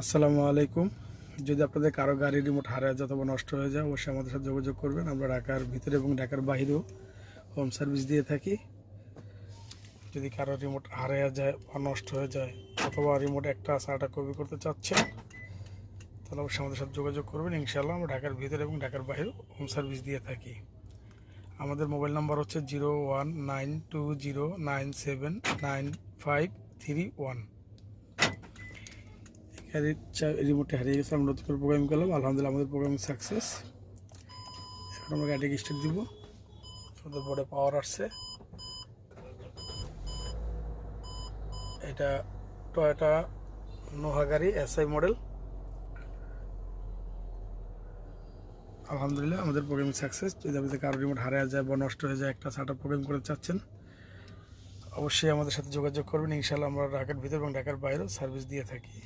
আসসালামু আলাইকুম। যদি আপনাদের কারো গাড়ির রিমোট হারায় যায় অথবা নষ্ট হয়ে যায়, অবশ্যই আমাদের সাথে যোগাযোগ করবেন। আমরা ঢাকার ভিতরে এবং ঢাকার বাইরেও হোম সার্ভিস দিয়ে থাকি। যদি কারো রিমোট হারিয়ে যায় বা নষ্ট হয়ে যায় অথবা রিমোট একটা সারাটা কপি করতে চাচ্ছেন, তাহলে অবশ্যই আমাদের সাথে যোগাযোগ করবেন। ইনশাআল্লাহ আমরা ঢাকার ভিতরে এবং ঢাকার বাইরেও হোম সার্ভিস দিয়ে থাকি। আমাদের মোবাইল নাম্বার হচ্ছে 0192097951। রিমোটে হারিয়ে গেছে, আমরা নতুন করে প্রোগ্রাম করলাম। আলহামদুলিল্লাহ আমাদের প্রোগ্রাম সাকসেস। এখন আমরা গাড়িকে স্টার্ট দিব। আমাদের বোর্ডে পাওয়ার আসছে। এটা টয়োটা নোহা গাড়ি এসআই মডেল। আলহামদুলিল্লাহ আমাদের প্রোগ্রামিং সাকসেস। যদি আপনাদের কারো রিমোট হারিয়ে যায় বা নষ্ট হয়ে যায়, একটা সার্টআপ প্রোগ্রাম করতে চাচ্ছেন, অবশ্যই আমাদের সাথে যোগাযোগ করবেন। ইনশাআল্লাহ আমরা ঢাকার ভিতর এবং ঢাকার বাইরেও সার্ভিস দিয়ে থাকি।